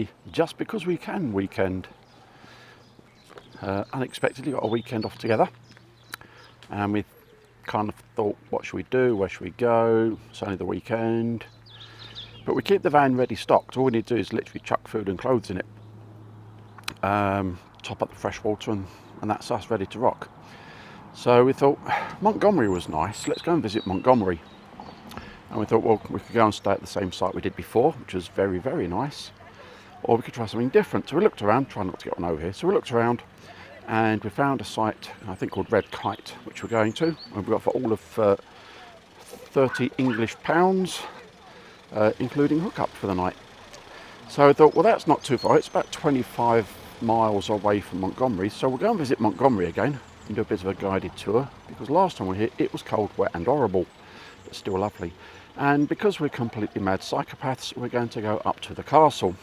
a just because we can weekend. Unexpectedly got a weekend off together, and we kind of thought, what should we do, where should we go? It's only the weekend, but we keep the van ready stocked. All we need to do is literally chuck food and clothes in it, top up the fresh water, and that's us ready to rock. So we thought Montgomery was nice, let's go and visit Montgomery. And we thought, well, we could go and stay at the same site we did before, which was very, very nice, or we could try something different. So we looked around, try not to get one over here. So we looked around and we found a site, I think, called Red Kite, which we're going to, and we got for all of 30 English pounds, including hookup for the night. So I thought, well, that's not too far. It's about 25 miles away from Montgomery, so we'll go and visit Montgomery again and do a bit of a guided tour, because last time we were here it was cold, wet and horrible, but still lovely. And because we're completely mad psychopaths, we're going to go up to the castle.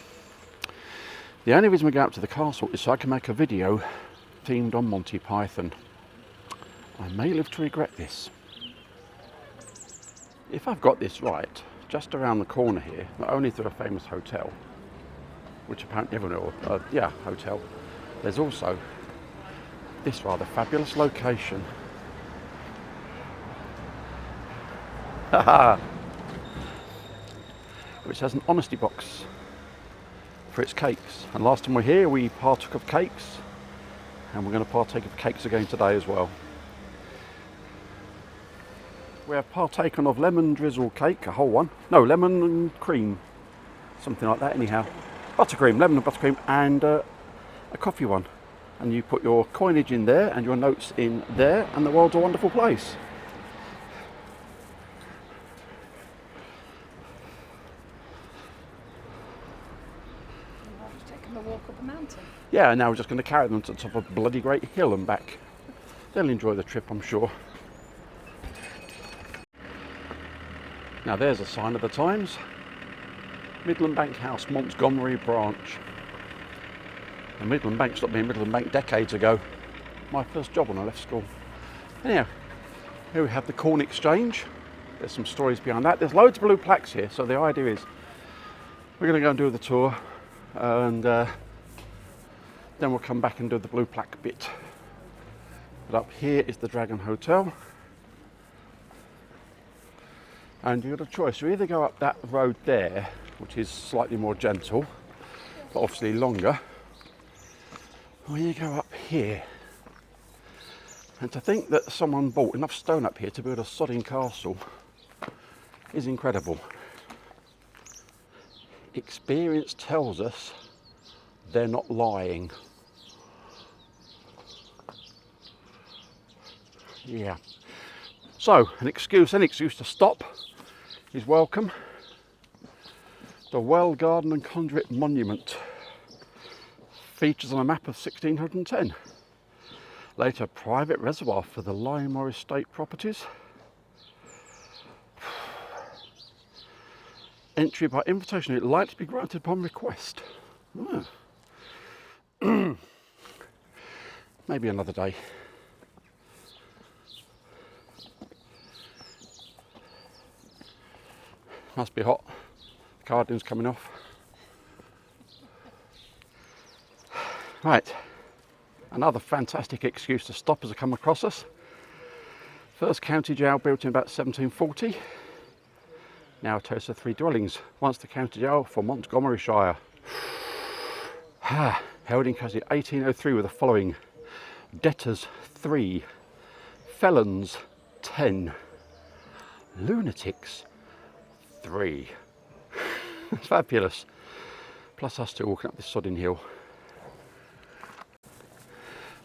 The only reason we go up to the castle is so I can make a video themed on Monty Python. I may live to regret this. If I've got this right, just around the corner here, not only is there a famous hotel, which apparently everyone knows, hotel, there's also this rather fabulous location. Which has an honesty box for its cakes. And last time we were here, we partook of cakes, and we're going to partake of cakes again today as well. We have partaken of lemon drizzle cake, a whole one. No, lemon and cream, something like that anyhow. Buttercream, lemon and buttercream, and a coffee one. And you put your coinage in there and your notes in there, and the world's a wonderful place. Taking a walk up a mountain. Yeah, now we're just going to carry them to the top of a bloody great hill and back. They'll enjoy the trip, I'm sure. Now there's a sign of the times. Midland Bank House, Montgomery branch. The Midland Bank stopped being Midland Bank decades ago. My first job when I left school. Anyhow, here we have the Corn Exchange. There's some stories behind that. There's loads of blue plaques here, so the idea is we're going to go and do the tour, and then we'll come back and do the blue plaque bit. But up here is the Dragon Hotel, and you've got a choice. You either go up that road there, which is slightly more gentle but obviously longer, or you go up here. And to think that someone bought enough stone up here to build a sodding castle is incredible. Experience tells us they're not lying. Yeah. So, any excuse to stop is welcome. The Well Garden and Conduit Monument features on a map of 1610. Later, private reservoir for the Lymore Estate properties. Entry by invitation, it likely to be granted upon request. Maybe another day. Must be hot. The cardigan's coming off. Right, another fantastic excuse to stop as I come across us. First county jail built in about 1740. Now a toast of 3 dwellings. Once the county jail for Montgomery Shire. Held in custody 1803 with the following: debtors 3, felons 10, lunatics 3. It's fabulous. Plus us two walking up this sodding hill.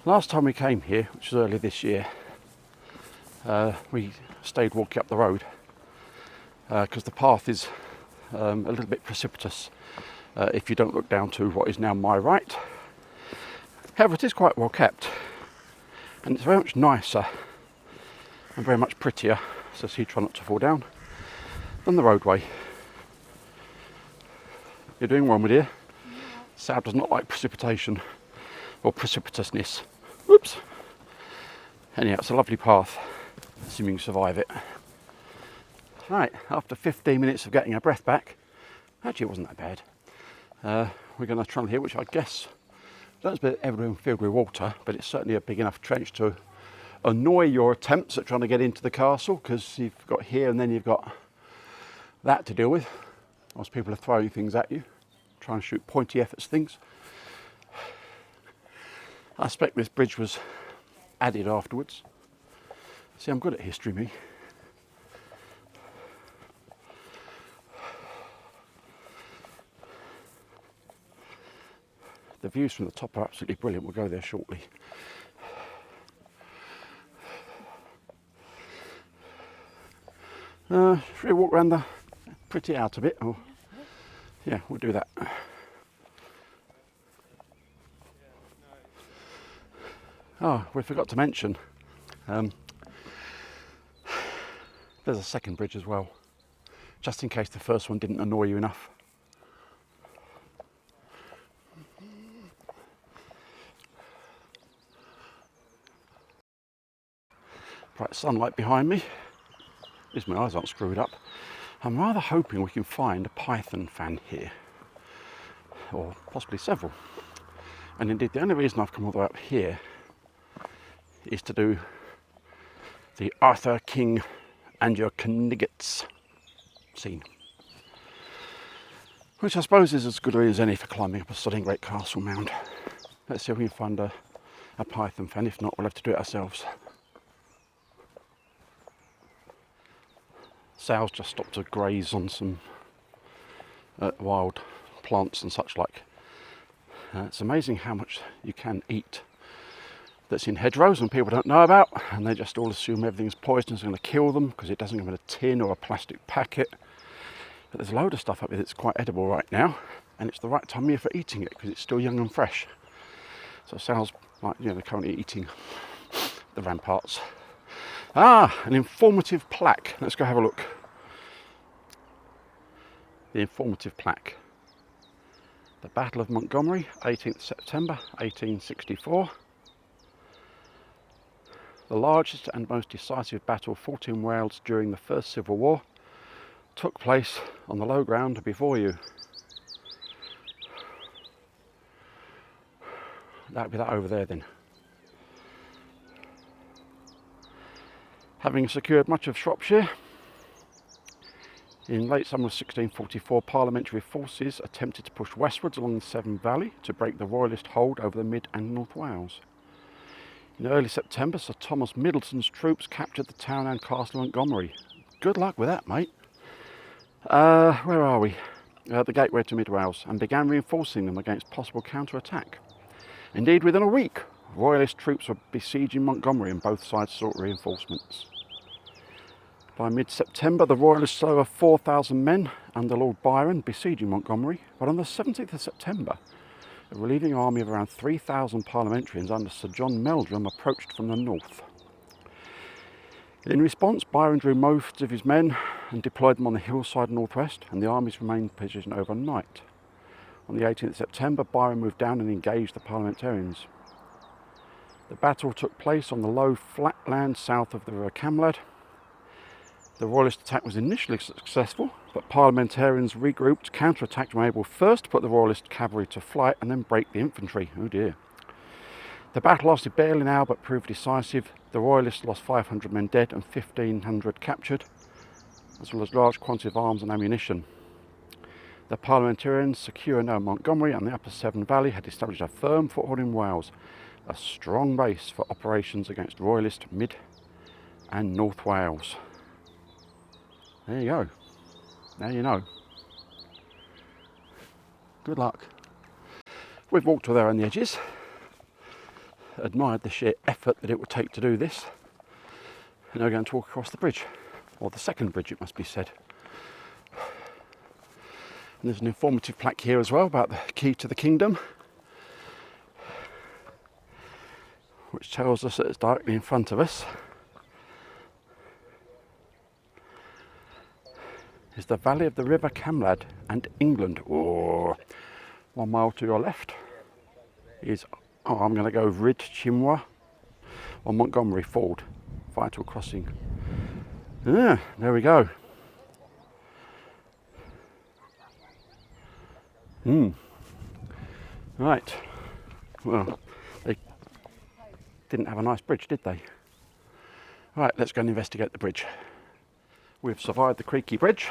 Last time we came here, which was early this year, we stayed walking up the road because the path is a little bit precipitous if you don't look down to what is now my right. However, it is quite well kept, and it's very much nicer and very much prettier, so you try not to fall down, than the roadway. You're doing well, my dear. Sab does not like precipitation or precipitousness. Whoops. Anyhow, it's a lovely path, assuming you survive it. Right, after 15 minutes of getting our breath back, actually it wasn't that bad. we're going to tunnel here, which I guess don't be everyone filled with water, but it's certainly a big enough trench to annoy your attempts at trying to get into the castle, because you've got here and then you've got that to deal with. Most people are throwing things at you, trying to shoot pointy efforts things. I expect this bridge was added afterwards. See, I'm good at history, me. The views from the top are absolutely brilliant. We'll go there shortly. Should we walk around the pretty outer bit? Or yeah, we'll do that. Oh, we forgot to mention, there's a second bridge as well, just in case the first one didn't annoy you enough. Bright sunlight behind me. At least my eyes aren't screwed up. I'm rather hoping we can find a Python fan here, or possibly several. And indeed, the only reason I've come all the way up here is to do the Arthur, King and your Kniggets scene, which I suppose is as good as any for climbing up a stunning great castle mound. Let's see if we can find a Python fan. If not, we'll have to do it ourselves. Sal's just stopped to graze on some wild plants and such like. It's amazing how much you can eat that's in hedgerows and people don't know about, and they just all assume everything's poisonous and going to kill them because it doesn't come in a tin or a plastic packet. But there's a load of stuff up here that's quite edible right now, and it's the right time of year for eating it because it's still young and fresh. So Sal's like, you know, they're currently eating the ramparts. Ah, an informative plaque. Let's go have a look. The informative plaque. The Battle of Montgomery, 18th September 1864. The largest and most decisive battle fought in Wales during the First Civil War took place on the low ground before you. That'll be that over there then. Having secured much of Shropshire, in late summer of 1644, parliamentary forces attempted to push westwards along the Severn Valley to break the royalist hold over the Mid and North Wales. In early September, Sir Thomas Middleton's troops captured the town and castle of Montgomery. Good luck with that, mate. Where are we? The gateway to Mid Wales, and began reinforcing them against possible counter-attack. Indeed, within a week, royalist troops were besieging Montgomery and both sides sought reinforcements. By mid-September, the royalists had over 4,000 men under Lord Byron besieging Montgomery, but on the 17th of September, a relieving army of around 3,000 parliamentarians under Sir John Meldrum approached from the north. In response, Byron drew most of his men and deployed them on the hillside northwest, and the armies remained positioned overnight. On the 18th of September, Byron moved down and engaged the parliamentarians. The battle took place on the low flat land south of the River Camlad. The royalist attack was initially successful, but parliamentarians regrouped, counter-attacked, and were able first to put the royalist cavalry to flight and then break the infantry. Oh dear. The battle lasted barely an hour but proved decisive. The royalists lost 500 men dead and 1,500 captured, as well as large quantity of arms and ammunition. The parliamentarians, secure now Montgomery and the upper Severn Valley, had established a firm foothold in Wales, a strong base for operations against royalist Mid and North Wales. There you go. Now you know. Good luck. We've walked to there on the edges, admired the sheer effort that it would take to do this, and now we're going to walk across the bridge, or the second bridge it must be said. And there's an informative plaque here as well about the key to the kingdom, which tells us that it's directly in front of us. Is the valley of the River Camlad and England. Oh, 1 mile to your left is, I'm going to go Rid Chimwa or Montgomery Ford, vital crossing. Yeah, there we go. Right, well, they didn't have a nice bridge, did they? Right, let's go and investigate the bridge. We've survived the creaky bridge.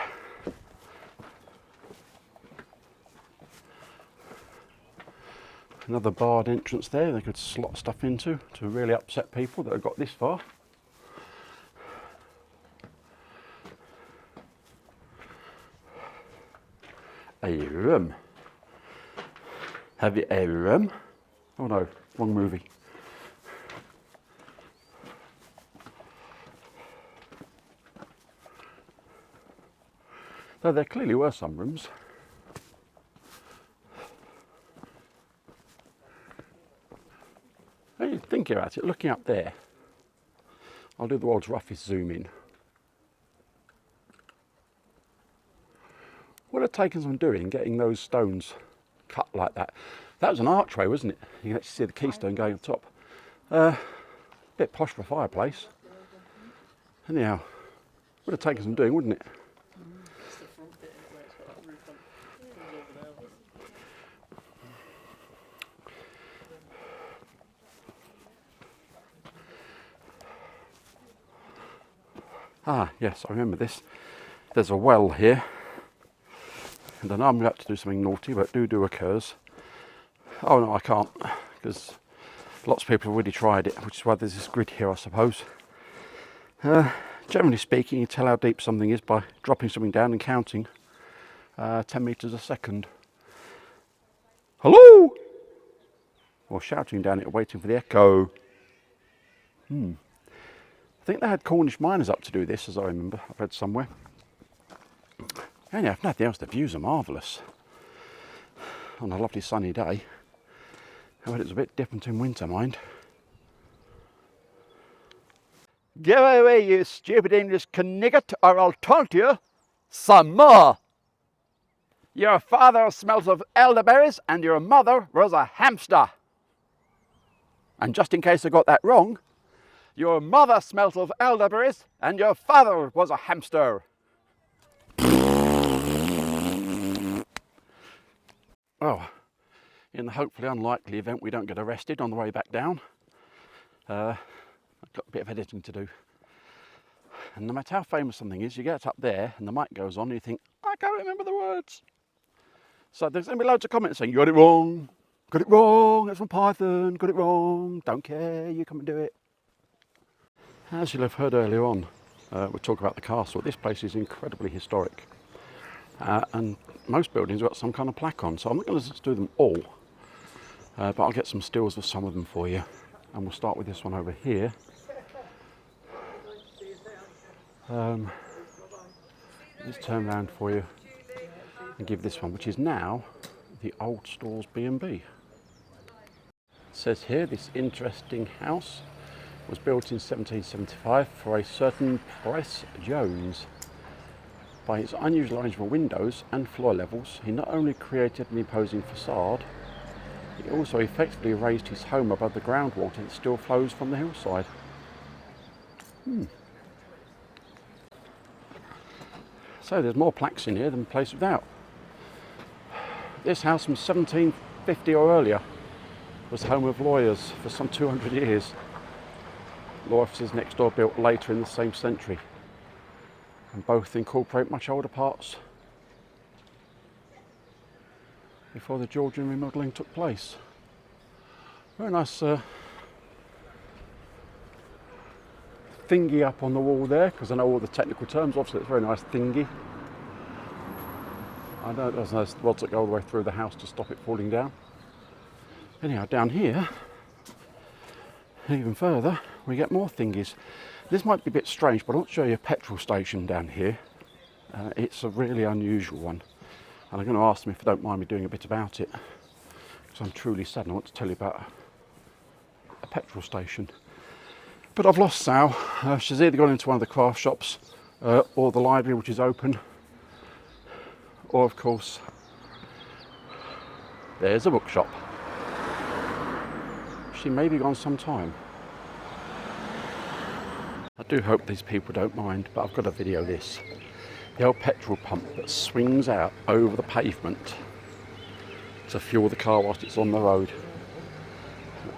Another barred entrance there they could slot stuff into to really upset people that have got this far. A room. Have you a room? Oh no, wrong movie. Though there clearly were some rooms. When you think about it, looking up there, I'll do the world's roughest zoom in. What had taken some doing getting those stones cut like that? That was an archway, wasn't it? You can actually see the keystone going on top. Bit posh for a fireplace. Anyhow, would have taken some doing, wouldn't it? Ah, yes, I remember this. There's a well here. And I know I'm about to do something naughty, but do occurs. Oh no, I can't, because lots of people have already tried it, which is why there's this grid here, I suppose. Generally speaking, you tell how deep something is by dropping something down and counting 10 metres a second. Hello! Or shouting down it, waiting for the echo. I think they had Cornish miners up to do this, as I remember. I've read somewhere. Anyhow, if nothing else, the views are marvellous. On a lovely sunny day. But it's a bit different in winter, mind. Go away, you stupid English knigget, or I'll taunt you some more. Your father smells of elderberries and your mother was a hamster. And just in case I got that wrong, your mother smelt of elderberries and your father was a hamster. Well, in the hopefully unlikely event we don't get arrested on the way back down, I've got a bit of editing to do. And no matter how famous something is, you get up there and the mic goes on and you think, I can't remember the words. So there's going to be loads of comments saying, you got it wrong, that's from Python, got it wrong, don't care, you come and do it. As you'll have heard earlier on, we'll talk about the castle. This place is incredibly historic. And most buildings have got some kind of plaque on, so I'm not going to do them all. But I'll get some stills of some of them for you. And we'll start with this one over here. Let's turn around for you and give this one, which is now the Old Stores B&B. It says here, this interesting house was built in 1775 for a certain Price Jones. By its unusual arrangement of windows and floor levels, he not only created an imposing facade, he also effectively raised his home above the groundwater that still flows from the hillside. So there's more plaques in here than place without. This house from 1750 or earlier was the home of lawyers for some 200 years. Law offices next door built later in the same century. And both incorporate much older parts before the Georgian remodelling took place. Very nice thingy up on the wall there, because I know all the technical terms, obviously it's a very nice thingy. I know there's those rods that go all the way through the house to stop it falling down. Anyhow, down here, even further, we get more thingies. This might be a bit strange, but I want to show you a petrol station down here. It's a really unusual one. And I'm going to ask them if they don't mind me doing a bit about it. Because I'm truly sad and I want to tell you about a petrol station. But I've lost Sal. She's either gone into one of the craft shops or the library, which is open. Or, of course, there's a bookshop. She may be gone some time. I do hope these people don't mind, but I've got to video this. The old petrol pump that swings out over the pavement to fuel the car whilst it's on the road.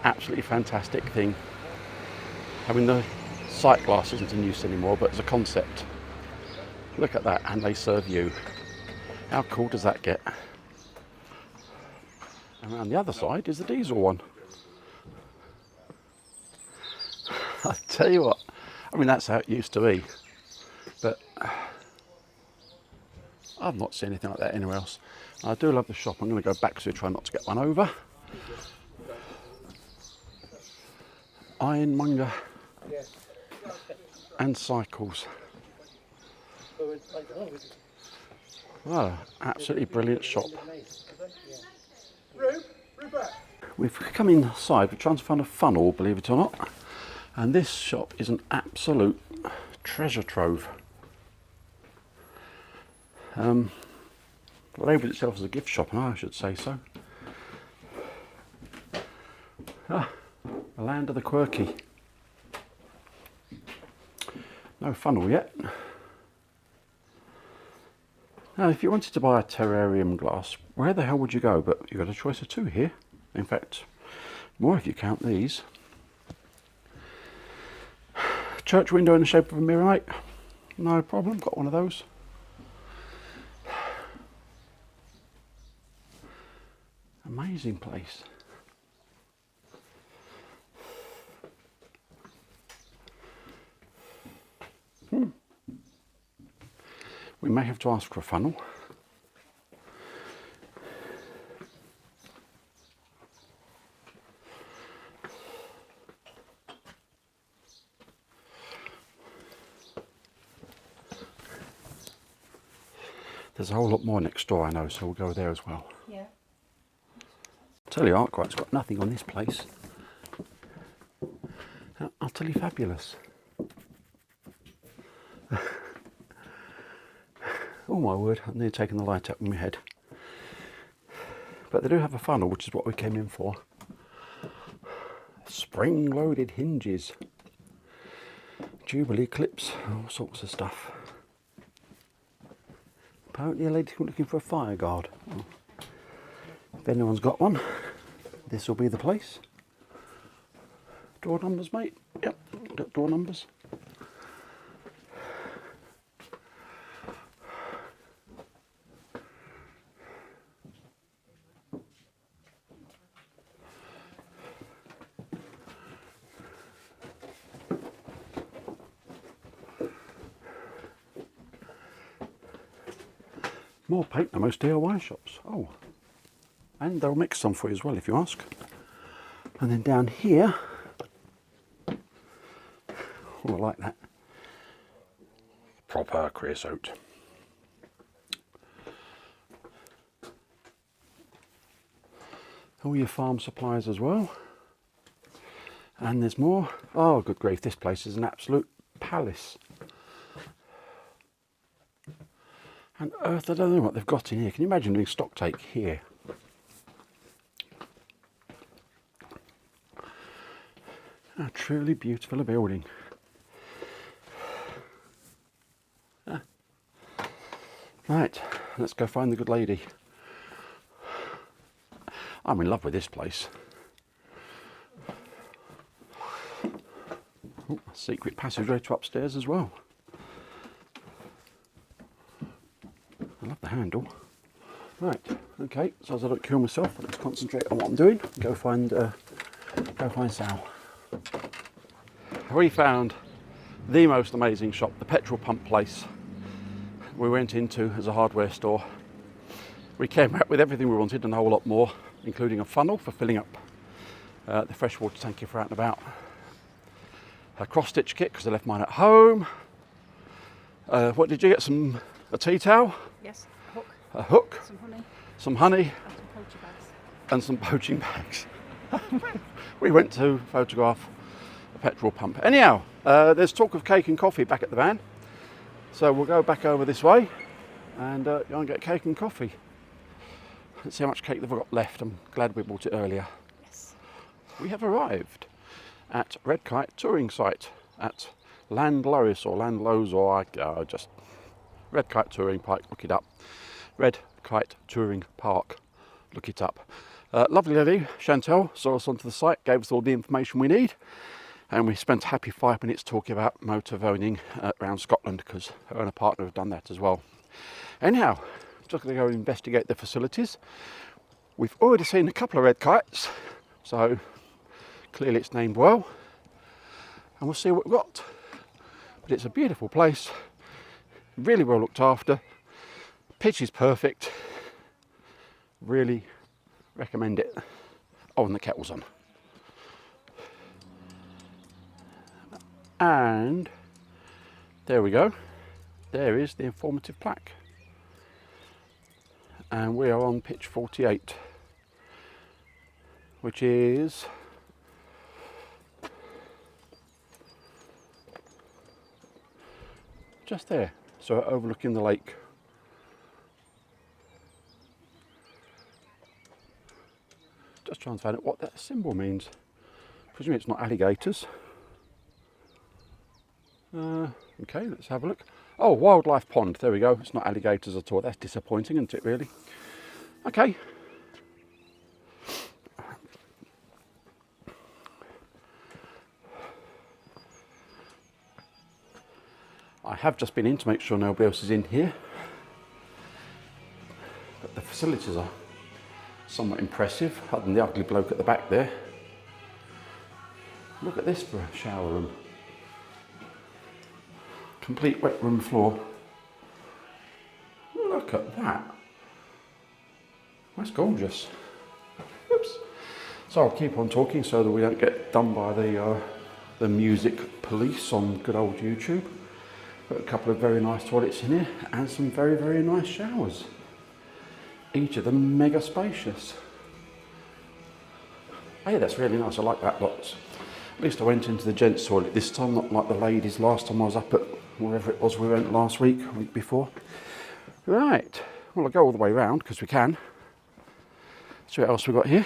Absolutely fantastic thing. I mean, the sight glass isn't in use anymore, but as a concept, look at that, and they serve you. How cool does that get? And around the other side is the diesel one. I tell you what, I mean, that's how it used to be, but I've not seen anything like that anywhere else. I do love the shop. I'm going to go back to try not to get one over. Ironmonger and cycles. Wow, absolutely brilliant shop. We've come inside, we're trying to find a funnel, believe it or not, and this shop is an absolute treasure trove. Labelled itself as a gift shop, and I should say so. Ah, the land of the quirky. No funnel yet. Now, if you wanted to buy a terrarium glass, where the hell would you go? But you've got a choice of two here. In fact, more if you count these. Church window in the shape of a mirror, mate. No problem, got one of those. Amazing place. We may have to ask for a funnel. There's a whole lot more next door, I know, so we'll go there as well. Yeah. Tell you, Arkwright's got nothing on this place. Utterly fabulous. Oh my word, I'm nearly taking the light out of my head. But they do have a funnel, which is what we came in for. Spring-loaded hinges. Jubilee clips, all sorts of stuff. Apparently a lady's looking for a fire guard. Oh. If anyone's got one, this will be the place. Door numbers, mate? Yep, got door numbers. More paint than most DIY shops. Oh, and they'll mix some for you as well if you ask. And then down here, oh, I like that. Proper creosote. All your farm supplies as well. And there's more. Oh, good grief, this place is an absolute palace. And earth, I don't know what they've got in here. Can you imagine doing stock take here? A truly beautiful building. Ah. Right, let's go find the good lady. I'm in love with this place. Oh, secret passageway to upstairs as well. I love the handle. Right, okay, so as I don't kill myself, let's concentrate on what I'm doing. Go find Sal. We found the most amazing shop, the petrol pump place we went into as a hardware store. We came back with everything we wanted and a whole lot more, including a funnel for filling up the freshwater tank if we're out and about. A cross-stitch kit because I left mine at home. What did you get? A tea towel? Yes, a hook, some honey, and some poaching bags. We went to photograph a petrol pump. Anyhow, there's talk of cake and coffee back at the van, so we'll go back over this way and go and get cake and coffee. Let's see how much cake they've got left. I'm glad we bought it earlier. Yes. We have arrived at Red Kite touring site at Landlois or Landlows, or just Red Kite Touring Park. Look it up. Red Kite Touring Park. look it up. Lovely lady, Chantel, saw us onto the site, gave us all the information we need, and we spent a happy 5 minutes talking about motorvoning around Scotland, because her and her partner have done that as well. Anyhow, just going to go investigate the facilities. We've already seen a couple of red kites, so clearly it's named well, and we'll see what we've got. But it's a beautiful place, really well looked after, pitch is perfect, really recommend it. Oh, and the kettle's on. And there we go, there is the informative plaque. And we are on pitch 48, which is just there, so overlooking the lake. Just trying to find out what that symbol means. Presumably it's not alligators. Okay, let's have a look. Oh, wildlife pond, there we go. It's not alligators at all. That's disappointing, isn't it, really? Okay. I have just been in to make sure nobody else is in here. But the facilities are somewhat impressive, other than the ugly bloke at the back there. Look at this for a shower room. Complete wet room floor. Look at that. That's gorgeous. Oops. So I'll keep on talking so that we don't get done by the music police on good old YouTube. Got a couple of very nice toilets in here and some very, very nice showers. Each of them mega spacious. Oh yeah, that's really nice. I like that lots. At least I went into the gents' toilet this time, not like the ladies last time I was up at wherever it was we went last week, week before. Right, well I'll go all the way around because we can. See what else we've got here.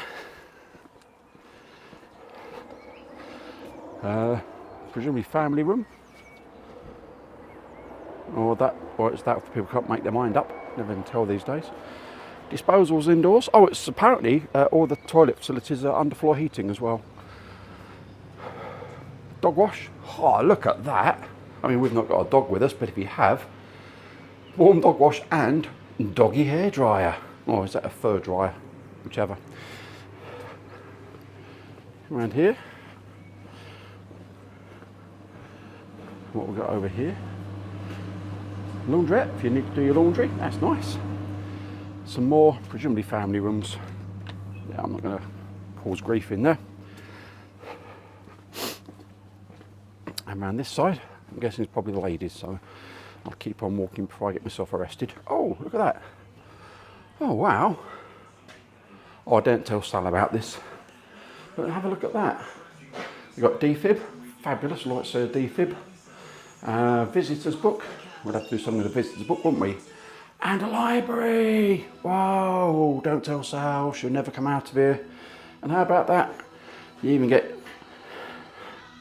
Presumably family room. Or it's that for people who can't make their mind up. Never can tell these days. Disposals indoors. Oh, it's apparently all the toilet facilities are underfloor heating as well. Dog wash. Oh, look at that. I mean, we've not got a dog with us, but if you have, warm dog wash and doggy hair dryer. Or is that a fur dryer? Whichever. Around here. What we got over here? Laundrette, if you need to do your laundry. That's nice. Some more, presumably family rooms. Yeah, I'm not going to cause grief in there. And around this side, I'm guessing it's probably the ladies, so I'll keep on walking before I get myself arrested. Oh, look at that. Oh, wow. Oh, I didn't tell Sal about this. But have a look at that. You've got defib, fabulous, like I said, defib. Visitors book. We'd have to do something with a visitors book, wouldn't we? And a library. Whoa, don't tell Sal, she'll never come out of here. And how about that? You even get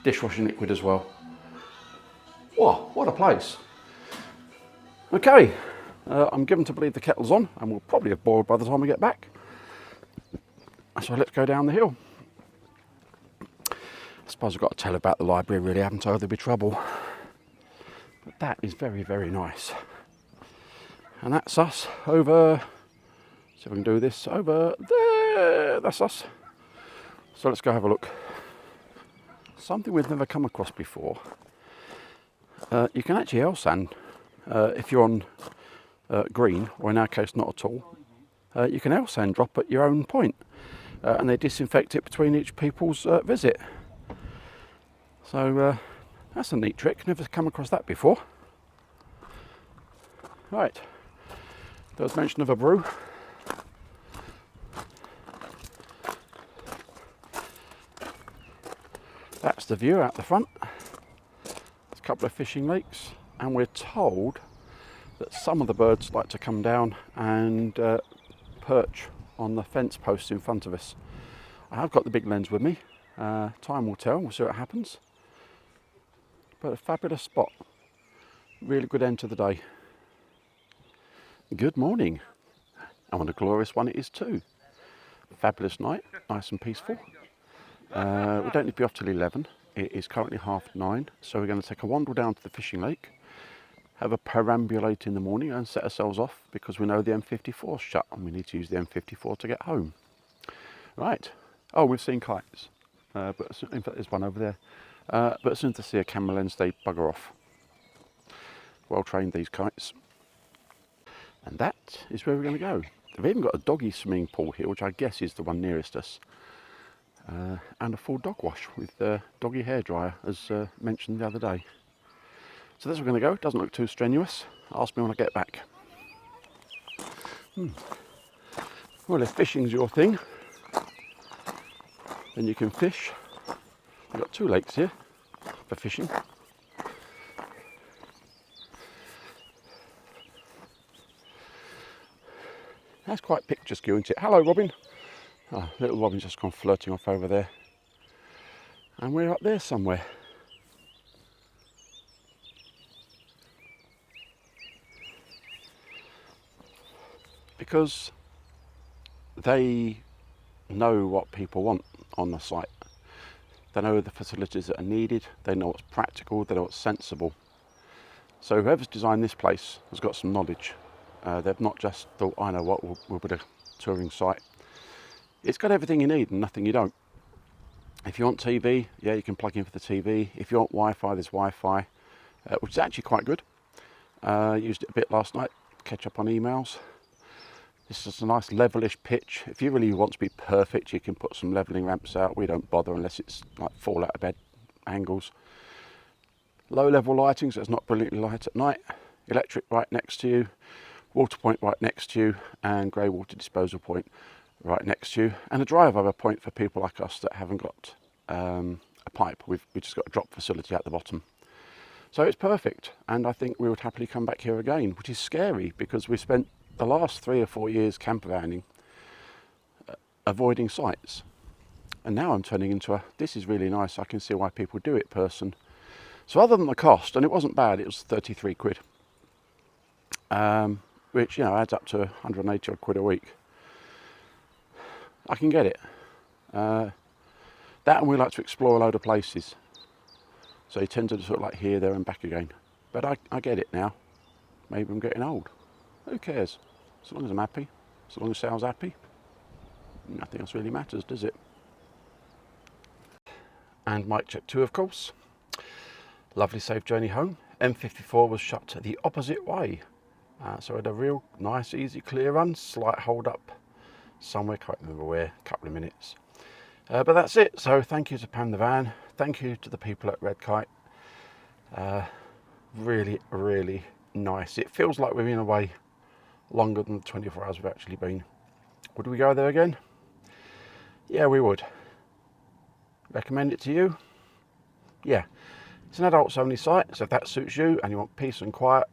dishwashing liquid as well. Whoa, what a place. Okay, I'm given to believe the kettle's on and we'll probably have boiled by the time we get back. So let's go down the hill. I suppose I've got to tell about the library really, haven't I? There'll be trouble. But that is very, very nice. And that's us over, see if I can do this, over there, that's us. So let's go have a look. Something we've never come across before. You can actually L-sand if you're on green, or in our case not at all. You can L-sand drop at your own point and they disinfect it between each people's visit. So that's a neat trick, never come across that before. Right, there was mention of a brew. That's the view out the front. There's a couple of fishing lakes, and we're told that some of the birds like to come down and perch on the fence posts in front of us. I have got the big lens with me. Time will tell, we'll see what happens. But a fabulous spot. Really good end to the day. Good morning. And what a glorious one it is too. fabulous night, nice and peaceful. We don't need to be off till 11. It is currently 9:30, so we're going to take a wander down to the fishing lake, have a perambulate in the morning and set ourselves off because we know the M54 is shut and we need to use the M54 to get home. Right. Oh, we've seen kites, but in fact there's one over there. But as soon as they see a camera lens, they bugger off. Well trained, these kites. And that is where we're going to go. They've even got a doggy swimming pool here, which I guess is the one nearest us. And a full dog wash with doggy hairdryer, as mentioned the other day. So that's where we're going to go. It doesn't look too strenuous. Ask me when I get back. Well, if fishing's your thing, then you can fish. We've got 2 lakes here for fishing. That's quite picturesque, isn't it? Hello, Robin. Oh, little Robin's just gone flirting off over there. And we're up there somewhere. Because they know what people want on the site. They know the facilities that are needed, they know what's practical, they know what's sensible. So whoever's designed this place has got some knowledge. They've not just thought, I know what, we'll put a touring site. It's got everything you need and nothing you don't. If you want TV, yeah, you can plug in for the TV. If you want Wi-Fi, there's Wi-Fi, which is actually quite good. Used it a bit last night, catch up on emails. This is a nice levelish pitch. If you really want to be perfect, you can put some levelling ramps out. We don't bother unless it's like fall out of bed angles. Low level lighting, so it's not brilliantly light at night. Electric right next to you. Water point right next to you, and grey water disposal point right next to you, and a drive over point for people like us that haven't got a pipe. We've just got a drop facility at the bottom. So it's perfect, and I think we would happily come back here again, which is scary because we spent the last 3 or 4 years camper vanning, avoiding sites. And now I'm turning into a, this is really nice, I can see why people do it person. So other than the cost, and it wasn't bad, it was 33 quid. Which, you know, adds up to 180 odd quid a week. I can get it. That, and we like to explore a load of places. So you tend to sort of like here, there and back again. But I get it now. Maybe I'm getting old. Who cares? As long as I'm happy, as long as Sal's happy, nothing else really matters, does it? And mic check 2, of course. Lovely safe journey home. M54 was shut the opposite way. So I had a real nice, easy, clear run, slight hold up somewhere, can't remember where, a couple of minutes. But that's it. So thank you to Pam the van. Thank you to the people at Red Kite. Really, really nice. It feels like we've been away longer than the 24 hours we've actually been. Would we go there again? Yeah, we would. Recommend it to you? Yeah. It's an adults only site, so if that suits you and you want peace and quiet,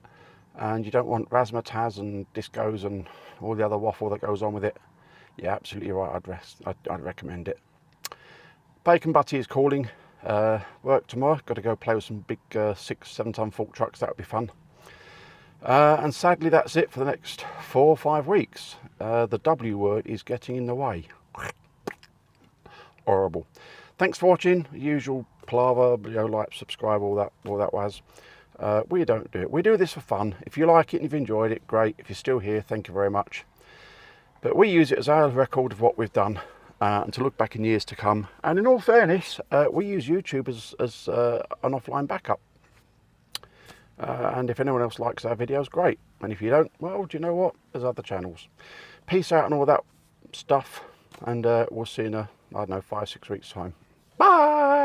and you don't want razzmatazz and discos and all the other waffle that goes on with it, yeah, absolutely right, I'd recommend it. Bacon Butty is calling. Work tomorrow, got to go play with some big 6-7 ton fork trucks, that would be fun. And sadly that's it for the next 4 or 5 weeks. The W word is getting in the way. Horrible. Thanks for watching. Usual palaver, you know, like, subscribe, all that was. We don't do it. We do this for fun. If you like it and you've enjoyed it, great. If you're still here, thank you very much. But we use it as our record of what we've done, and to look back in years to come. And in all fairness, we use YouTube as an offline backup. And if anyone else likes our videos, great. And if you don't, well, do you know what? There's other channels. Peace out and all that stuff. And we'll see you in, I don't know, 5-6 weeks' time. Bye!